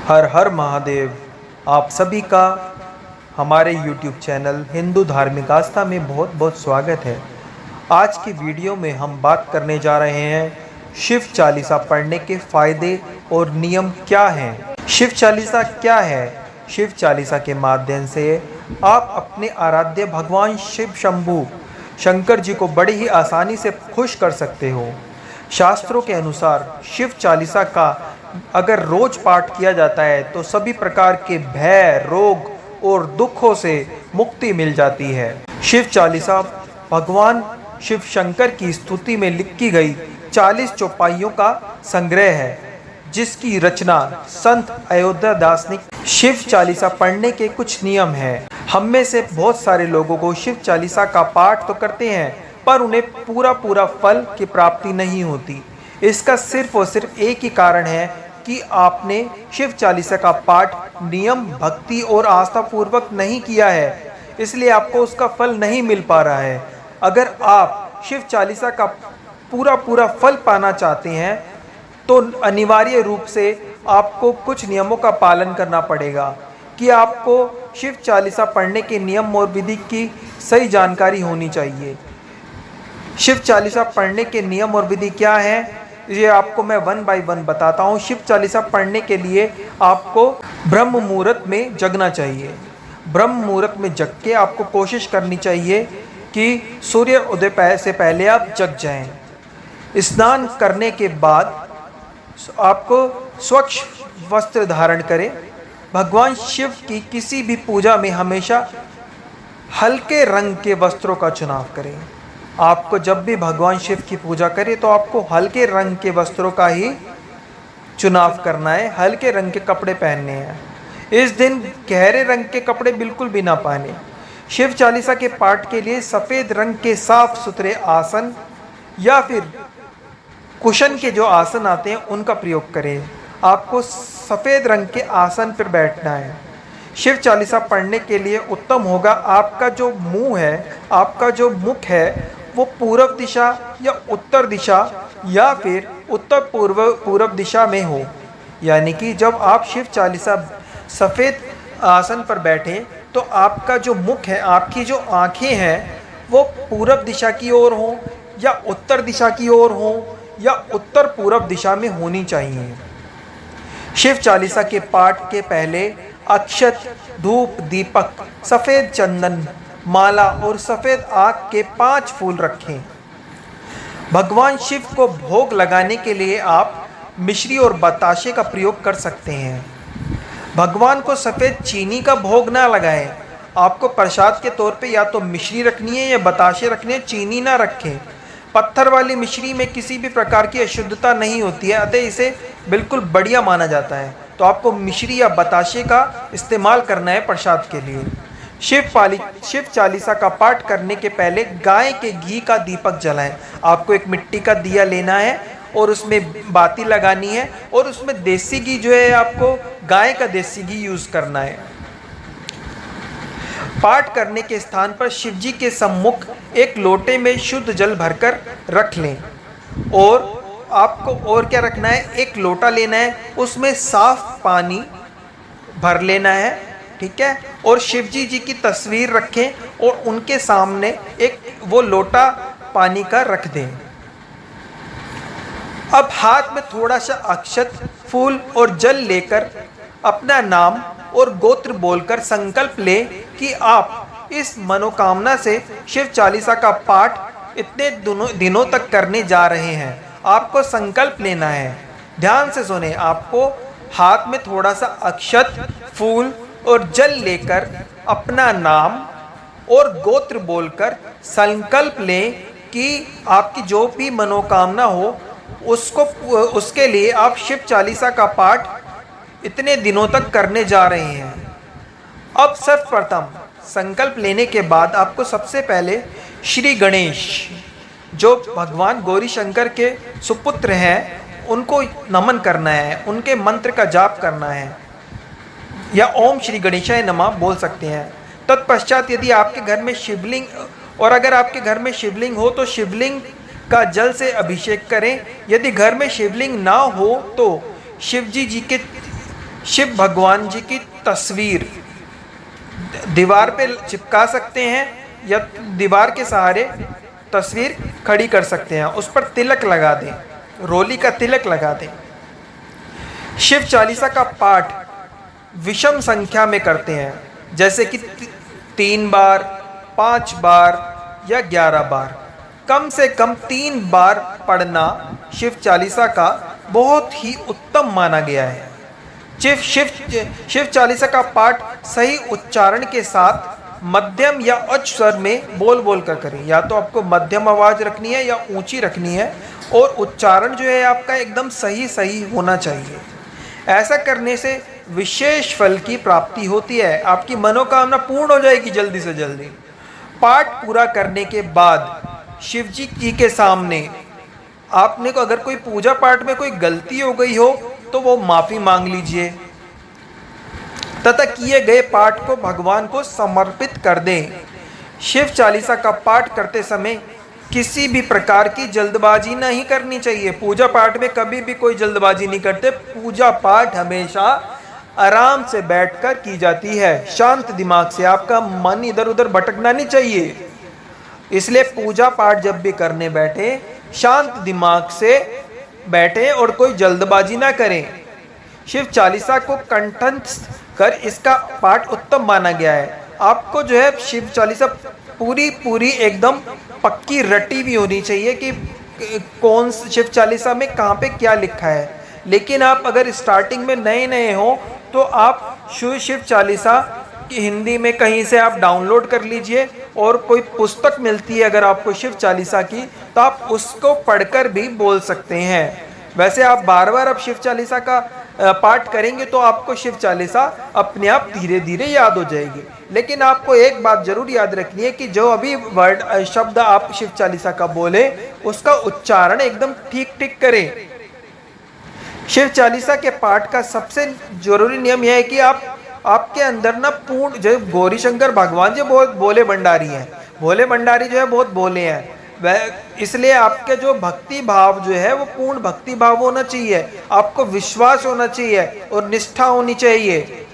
हर हर महादेव। आप सभी का हमारे YouTube चैनल हिंदू धार्मिक आस्था में बहुत बहुत स्वागत है। आज की वीडियो में हम बात करने जा रहे हैं शिव चालीसा पढ़ने के फ़ायदे और नियम क्या हैं। शिव चालीसा क्या है? शिव चालीसा के माध्यम से आप अपने आराध्य भगवान शिव शंभू शंकर जी को बड़ी ही आसानी से खुश कर सकते हो। शास्त्रों के अनुसार शिव चालीसा का अगर रोज पाठ किया जाता है तो सभी प्रकार के भय, रोग और दुखों से मुक्ति मिल जाती है। शिव चालीसा भगवान शिव शंकर की स्तुति में लिखी गई 40 चौपाइयों का संग्रह है, जिसकी रचना संत अयोध्या दास ने। शिव चालीसा पढ़ने के कुछ नियम हैं। हम में से बहुत सारे लोगों को शिव चालीसा का पाठ तो करते हैं, पर उन्हें पूरा फल की प्राप्ति नहीं होती। इसका सिर्फ और सिर्फ एक ही कारण है कि आपने शिव चालीसा का पाठ नियम, भक्ति और आस्था पूर्वक नहीं किया है, इसलिए आपको उसका फल नहीं मिल पा रहा है। अगर आप शिव चालीसा का पूरा फल पाना चाहते हैं तो अनिवार्य रूप से आपको कुछ नियमों का पालन करना पड़ेगा कि आपको शिव चालीसा पढ़ने के नियम और विधि की सही जानकारी होनी चाहिए। शिव चालीसा पढ़ने के नियम और विधि क्या है, ये आपको मैं 1 बाय 1 बताता हूँ। शिव चालीसा पढ़ने के लिए आपको ब्रह्म मुहूर्त में जगना चाहिए। ब्रह्म मुहूर्त में जग के आपको कोशिश करनी चाहिए कि सूर्य उदय से पहले आप जग जाएं। स्नान करने के बाद आपको स्वच्छ वस्त्र धारण करें। भगवान शिव की किसी भी पूजा में हमेशा हल्के रंग के वस्त्रों का चुनाव करें। आपको जब भी भगवान शिव की पूजा करें तो आपको हल्के रंग के वस्त्रों का ही चुनाव करना है, हल्के रंग के कपड़े पहनने हैं। इस दिन गहरे रंग के कपड़े बिल्कुल भी ना पहने। शिव चालीसा के पाठ के लिए सफ़ेद रंग के साफ सुथरे आसन या फिर कुशन के जो आसन आते हैं उनका प्रयोग करें। आपको सफ़ेद रंग के आसन पर बैठना है। शिव चालीसा पढ़ने के लिए उत्तम होगा आपका जो मुंह है, आपका जो मुख है, वो पूर्व दिशा या उत्तर दिशा या फिर उत्तर पूर्व दिशा में हो। यानी कि जब आप शिव चालीसा सफ़ेद आसन पर बैठें तो आपका जो मुख है, आपकी जो आँखें हैं, वो पूर्व दिशा की ओर हो या उत्तर दिशा की ओर हो या उत्तर पूर्व दिशा में होनी चाहिए। शिव चालीसा के पाठ के पहले अक्षत, धूप, दीपक, सफ़ेद चंदन, माला और सफ़ेद आग के 5 फूल रखें। भगवान शिव को भोग लगाने के लिए आप मिश्री और बताशे का प्रयोग कर सकते हैं। भगवान को सफ़ेद चीनी का भोग ना लगाएं। आपको प्रसाद के तौर पे या तो मिश्री रखनी है या बताशे रखने हैं, चीनी ना रखें। पत्थर वाली मिश्री में किसी भी प्रकार की अशुद्धता नहीं होती है, अतः इसे बिल्कुल बढ़िया माना जाता है। तो आपको मिश्री या बताशे का इस्तेमाल करना है प्रसाद के लिए। शिव चालीसा का पाठ करने के पहले गाय के घी का दीपक जलाएं। आपको एक मिट्टी का दिया लेना है और उसमें बाती लगानी है और उसमें देसी घी जो है, आपको गाय का देसी घी यूज़ करना है। पाठ करने के स्थान पर शिवजी के सम्मुख एक लोटे में शुद्ध जल भरकर रख लें और आपको और क्या रखना है, एक लोटा लेना है, उसमें साफ पानी भर लेना है, ठीक है। और शिवजी जी की तस्वीर रखें और उनके सामने एक वो लोटा पानी का रख दें। अब हाथ में थोड़ा सा अक्षत, फूल और जल लेकर अपना नाम और गोत्र बोलकर संकल्प लें कि आप इस मनोकामना से शिव चालीसा का पाठ इतने दिनों तक करने जा रहे हैं। आपको संकल्प लेना है, ध्यान से सुने। आपको हाथ में थोड़ा सा अक्षत, फूल और जल लेकर अपना नाम और गोत्र बोलकर संकल्प लें कि आपकी जो भी मनोकामना हो उसके लिए आप शिव चालीसा का पाठ इतने दिनों तक करने जा रहे हैं। अब सर्वप्रथम संकल्प लेने के बाद आपको सबसे पहले श्री गणेश, जो भगवान गौरी शंकर के सुपुत्र हैं, उनको नमन करना है, उनके मंत्र का जाप करना है या ओम श्री गणेशाय नमः बोल सकते हैं। तत्पश्चात यदि आपके घर में शिवलिंग, और अगर आपके घर में शिवलिंग हो तो शिवलिंग का जल से अभिषेक करें। यदि घर में शिवलिंग ना हो तो शिवजी जी के शिव भगवान जी की तस्वीर दीवार पे चिपका सकते हैं या दीवार के सहारे तस्वीर खड़ी कर सकते हैं, उस पर तिलक लगा दें, रोली का तिलक लगा दें। शिव चालीसा का पाठ विषम संख्या में करते हैं, जैसे कि 3 बार, 5 बार या 11 बार। कम से कम 3 बार पढ़ना शिव चालीसा का बहुत ही उत्तम माना गया है। शिव चालीसा का पाठ सही उच्चारण के साथ मध्यम या उच्च स्वर में बोल बोल कर करें। या तो आपको मध्यम आवाज़ रखनी है या ऊंची रखनी है, और उच्चारण जो है आपका एकदम सही होना चाहिए। ऐसा करने से विशेष फल की प्राप्ति होती है, आपकी मनोकामना पूर्ण हो जाएगी जल्दी से जल्दी। पाठ पूरा करने के बाद शिव जी के सामने आपने को अगर कोई पूजा पाठ में कोई गलती हो गई हो तो वो माफ़ी मांग लीजिए तथा किए गए पाठ को भगवान को समर्पित कर दें। शिव चालीसा का पाठ करते समय किसी भी प्रकार की जल्दबाजी नहीं करनी चाहिए। पूजा पाठ में कभी भी कोई जल्दबाजी नहीं करते। पूजा पाठ हमेशा आराम से बैठकर की जाती है, शांत दिमाग से। आपका मन इधर उधर भटकना नहीं चाहिए। इसलिए पूजा पाठ जब भी करने बैठे शांत दिमाग से बैठे और कोई जल्दबाजी ना करें। शिव चालीसा को कंठस्थ कर इसका पाठ उत्तम माना गया है। आपको जो है शिव चालीसा पूरी एकदम पक्की रटी भी होनी चाहिए कि कौन शिव चालीसा में कहाँ पे क्या लिखा है। लेकिन आप अगर स्टार्टिंग में नए हो तो आप शिव चालीसा की हिंदी में कहीं से आप डाउनलोड कर लीजिए, और कोई पुस्तक मिलती है अगर आपको शिव चालीसा की तो आप उसको पढ़कर भी बोल सकते हैं। वैसे आप बार अब शिव चालीसा का पाठ करेंगे तो आपको शिव चालीसा अपने आप धीरे धीरे याद हो जाएगी। लेकिन आपको एक बात जरूर याद रखनी है कि जो अभी वर्ड शब्द आप शिव चालीसा का बोले उसका उच्चारण एकदम ठीक करें। शिव चालीसा के पाठ का सबसे जरूरी नियम यह है कि आपके अंदर ना पूर्ण, जो गौरी शंकर भगवान जी बहुत भोले भंडारी हैं, भोले भंडारी जो है बहुत भोले हैं, वह इसलिए आपके जो भक्ति भाव जो है वो पूर्ण भक्ति भाव होना चाहिए। आपको विश्वास होना चाहिए और निष्ठा होनी चाहिए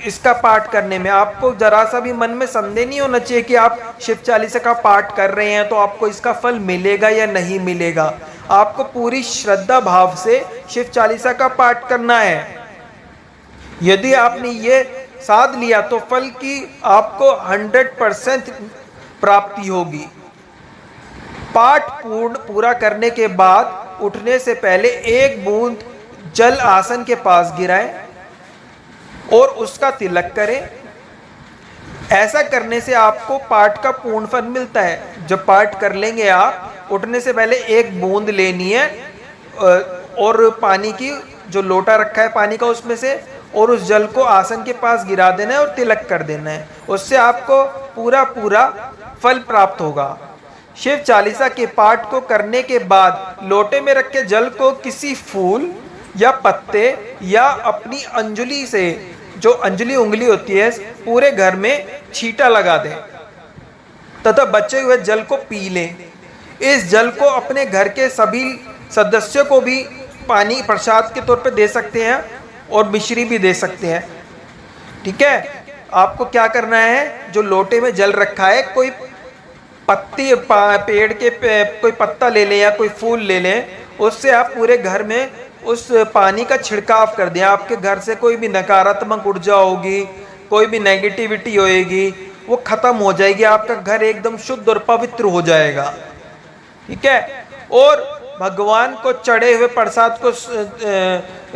इसका पाठ करने में। आपको जरा सा भी मन में संदेह नहीं होना चाहिए कि आप शिव चालीसा का पाठ कर रहे हैं तो आपको इसका फल मिलेगा या नहीं मिलेगा। आपको पूरी श्रद्धा भाव से शिव चालीसा का पाठ करना है। यदि आपने ये साध लिया तो फल की आपको 100% प्राप्ति होगी। पाठ पूरा करने के बाद उठने से पहले 1 बूंद जल आसन के पास गिराएं और उसका तिलक करें। ऐसा करने से आपको पाठ का पूर्ण फल मिलता है। जब पाठ कर लेंगे आप, उठने से पहले 1 बूंद लेनी है और पानी की जो लोटा रखा है पानी का उसमें से, और उस जल को आसन के पास गिरा देना है और तिलक कर देना है। उससे आपको पूरा फल प्राप्त होगा। शिव चालीसा के पाठ को करने के बाद लोटे में रखे जल को किसी फूल या पत्ते या अपनी अंजलि से, जो अंजलि उंगली होती है, पूरे घर में छींटा लगा दें तथा बचे हुए जल को पी लें। इस जल को अपने घर के सभी सदस्यों को भी पानी प्रसाद के तौर पर दे सकते हैं और मिश्री भी दे सकते हैं। ठीक है, आपको क्या करना है, जो लोटे में जल रखा है, कोई पत्ती पेड़ के कोई पत्ता ले लें या कोई फूल ले लें, उससे आप पूरे घर में उस पानी का छिड़काव कर दें। आपके घर से कोई भी नकारात्मक ऊर्जा होगी, कोई भी नेगेटिविटी होएगी, वो खत्म हो जाएगी। आपका घर एकदम शुद्ध और पवित्र हो जाएगा। ठीक है, और भगवान को चढ़े हुए प्रसाद को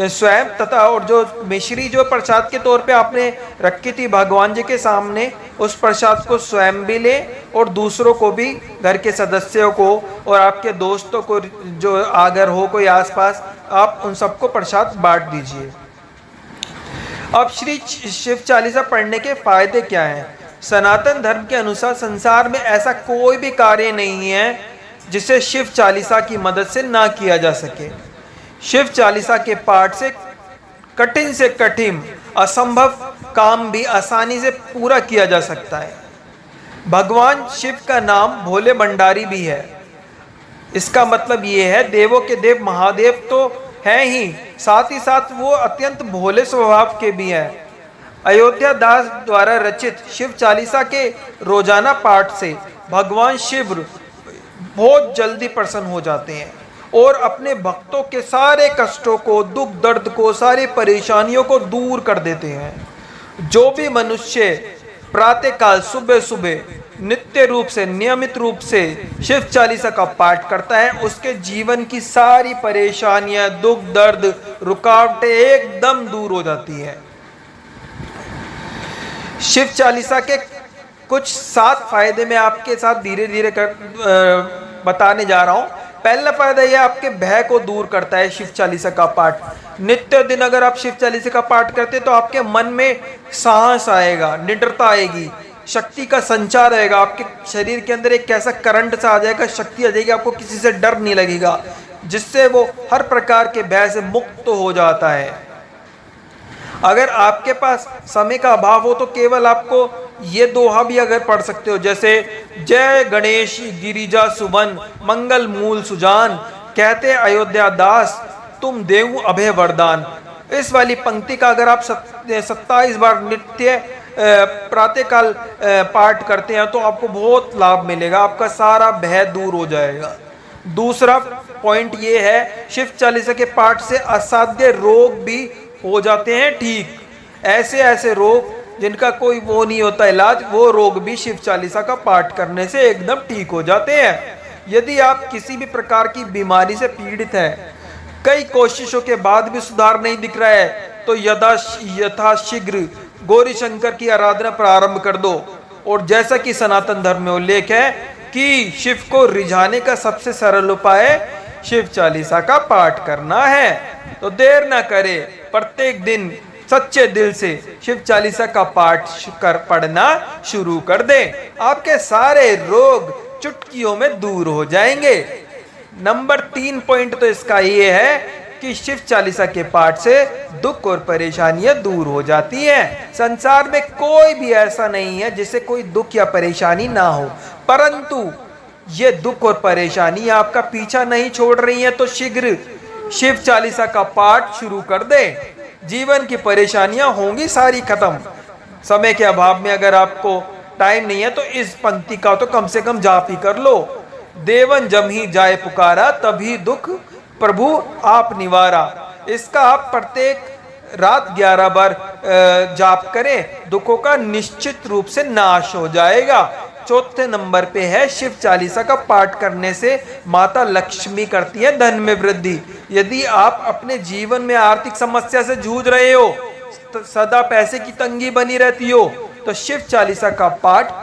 स्वयं तथा और जो मिश्री जो प्रसाद के तौर पे आपने रखी थी भगवान जी के सामने, उस प्रसाद को स्वयं भी लें और दूसरों को भी, घर के सदस्यों को और आपके दोस्तों को जो अगर हो कोई आसपास, आप उन सबको प्रसाद बांट दीजिए। अब श्री शिव चालीसा पढ़ने के फायदे क्या हैं? सनातन धर्म के अनुसार संसार में ऐसा कोई भी कार्य नहीं है जिसे शिव चालीसा की मदद से ना किया जा सके। शिव चालीसा के पाठ से कठिन असंभव काम भी आसानी से पूरा किया जा सकता है। भगवान शिव का नाम भोले भंडारी भी है। इसका मतलब ये है, देवों के देव महादेव तो हैं ही, साथ ही साथ वो अत्यंत भोले स्वभाव के भी हैं। अयोध्या दास द्वारा रचित शिव चालीसा के रोजाना पाठ से भगवान शिव बहुत जल्दी प्रसन्न हो जाते हैं और अपने भक्तों के सारे कष्टों को, दुख दर्द को, सारी परेशानियों को दूर कर देते हैं। जो भी मनुष्य प्रातःकाल सुबह सुबह नित्य रूप से, नियमित रूप से शिव चालीसा का पाठ करता है, उसके जीवन की सारी परेशानियां, दुख दर्द, रुकावटें एकदम दूर हो जाती हैं। शिव चालीसा के कुछ 7 फायदे मैं आपके साथ धीरे धीरे बताने जा रहा हूं। पहला फायदा यह आपके भय को दूर करता है शिव चालीसा का पाठ। नित्य दिन अगर आप शिव चालीसा का पाठ करते हैं तो आपके मन में साहस आएगा, निडरता आएगी, शक्ति का संचार रहेगा, आपके शरीर के अंदर एक कैसा करंट सा आ जाएगा, शक्ति आ जाएगी, आपको किसी से डर नहीं लगेगा, जिससे वो हर प्रकार के भय से मुक्त हो जाता है। अगर आपके पास समय का अभाव हो तो केवल आपको ये दोहा भी अगर पढ़ सकते हो, जैसे जय गणेश गिरिजा सुवन मंगल मूल सुजान, कहते अयोध्या दास तुम देव अभय वरदान। इस वाली पंक्ति का अगर आप 27 बार नित्य प्रातःकाल पाठ करते हैं तो आपको बहुत लाभ मिलेगा, आपका सारा भय दूर हो जाएगा। दूसरा पॉइंट ये है, शिव चालीसा के पाठ से असाध्य रोग भी हो जाते हैं ठीक। ऐसे ऐसे रोग जिनका कोई वो नहीं होता इलाज, वो रोग भी शिव चालीसा का पाठ करने से एकदम ठीक हो जाते हैं। यदि आप किसी भी प्रकार की बीमारी से पीड़ित हैं, कई कोशिशों के बाद भी सुधार नहीं दिख रहा है, तो यथाशीघ्र गौरी शंकर की आराधना प्रारंभ कर दो। और जैसा कि सनातन धर्म में उल्लेख है कि शिव को रिझाने का सबसे सरल उपाय शिव चालीसा का पाठ करना है, तो देर ना करे, प्रत्येक दिन सच्चे दिल से शिव चालीसा का पाठ पढ़ना शुरू कर दें। आपके सारे रोग चुटकियों में दूर हो जाएंगे। नंबर 3 पॉइंट तो इसका ये है कि शिव चालीसा के पाठ से दुख और परेशानियां दूर हो जाती हैं। संसार में कोई भी ऐसा नहीं है जिसे कोई दुख या परेशानी ना हो, परंतु ये दुख और परेशानी आपका पीछा नहीं छोड़ रही है तो शीघ्र शिव चालीसा का पाठ शुरू कर दें। जीवन की परेशानियां होंगी सारी खत्म। समय के अभाव में अगर आपको टाइम नहीं है तो इस पंक्ति का तो कम से कम जाप ही कर लो। देवन जम ही जाए पुकारा, तभी दुख प्रभु आप निवारा। इसका आप प्रत्येक रात 11 बार जाप करें, दुखों का निश्चित रूप से नाश हो जाएगा। चौथे नंबर पे है, शिव चालीसा का पाठ करने से माता लक्ष्मी करती है धन में वृद्धि। यदि आप अपने जीवन में आर्थिक समस्या से जूझ रहे हो, सदा पैसे की तंगी बनी रहती हो, तो शिव चालीसा का पाठ,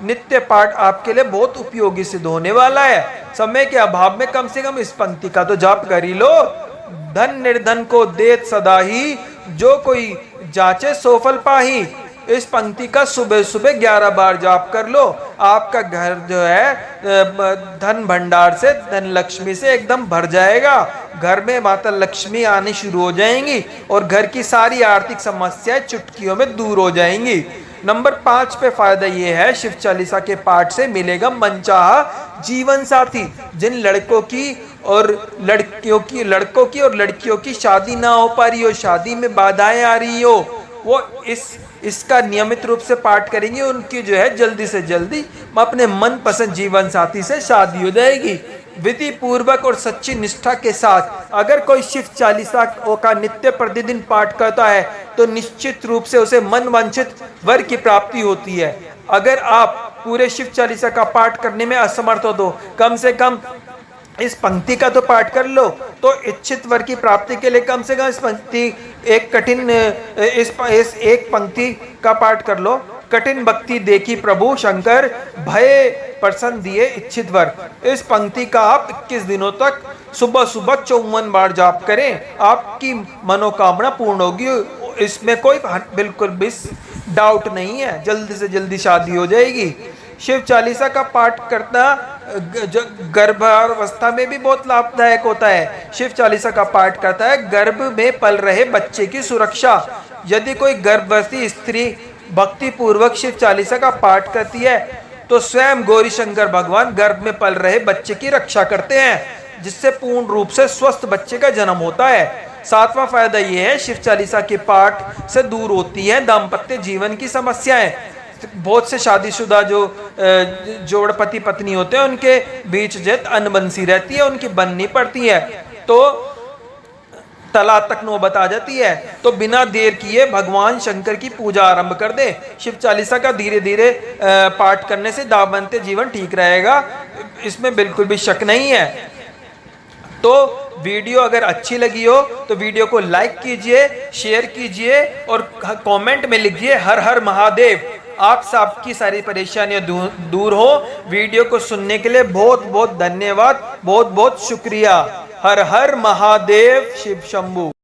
नित्य पाठ आपके लिए बहुत उपयोगी सिद्ध होने वाला है। समय के अभाव में कम से कम इस पंक्ति का तो जाप कर ही लो। धन निर्धन को देत सदा ही, जो कोई जाचे सोफल पाही। इस पंक्ति का सुबह सुबह 11 बार जाप कर लो। आपका घर जो है धन भंडार से, धन लक्ष्मी से एकदम भर जाएगा। घर में माता लक्ष्मी आनी शुरू हो जाएंगी और घर की सारी आर्थिक समस्याएं चुटकियों में दूर हो जाएंगी। नंबर 5 पे फायदा ये है, शिव चालीसा के पाठ से मिलेगा मनचाहा जीवन साथी। जिन लड़कों और लड़कियों की शादी ना हो पा रही हो, शादी में बाधाएं आ रही हो, वो इसका नियमित रूप से पाठ करेंगे, उनकी जो है जल्दी से जल्दी अपने मनपसंद जीवन साथी से शादी हो जाएगी। विधि पूर्वक और सच्ची निष्ठा के साथ अगर कोई शिव चालीसा का नित्य प्रतिदिन पाठ करता है तो निश्चित रूप से उसे मन वांछित वर की प्राप्ति होती है। अगर आप पूरे शिव चालीसा का पाठ करने में असमर्थ हो तो कम से कम इस पंक्ति का तो पाठ कर लो, तो इच्छित वर की प्राप्ति के लिए कम से कम इस एक पंक्ति का पाठ कर लो। कठिन भक्ति देखी प्रभु शंकर, भय प्रसन्न दिए इच्छित वर। इस पंक्ति का आप 21 दिनों तक सुबह सुबह 54 बार जाप करें, आपकी मनोकामना पूर्ण होगी। इसमें कोई बिल्कुल भी डाउट नहीं है, जल्दी से जल्दी शादी हो जाएगी। शिव चालीसा का पाठ करना गर्भावस्था में भी बहुत लाभदायक होता है। शिव चालीसा का पाठ करता है गर्भ में पल रहे बच्चे की सुरक्षा। यदि कोई गर्भवती स्त्री भक्ति पूर्वक शिव चालीसा का पाठ करती है तो स्वयं गौरी शंकर भगवान गर्भ में पल रहे बच्चे की रक्षा करते हैं। जिससे पूर्ण रूप से स्वस्थ बच्चे का जन्म होता है। सातवां फायदा यह है, शिव चालीसा के पाठ से दूर होती है दाम्पत्य जीवन की समस्याएं। बहुत से शादीशुदा जो जोड़ पति पत्नी होते हैं उनके बीच जैत अनबन सी रहती है, उनकी बननी पड़ती है, तो तलाक तक नौबत आ जाती है। तो बिना देर किए भगवान शंकर की पूजा आरंभ कर दे। शिव चालीसा का धीरे धीरे पाठ करने से दाम्पत्य जीवन ठीक रहेगा, इसमें बिल्कुल भी शक नहीं है। तो वीडियो अगर अच्छी लगी हो तो वीडियो को लाइक कीजिए, शेयर कीजिए और कमेंट में लिखिए हर हर महादेव। आप सबकी सारी परेशानियां दूर हो। वीडियो को सुनने के लिए बहुत बहुत धन्यवाद, बहुत बहुत शुक्रिया। हर हर महादेव, शिव शंभू।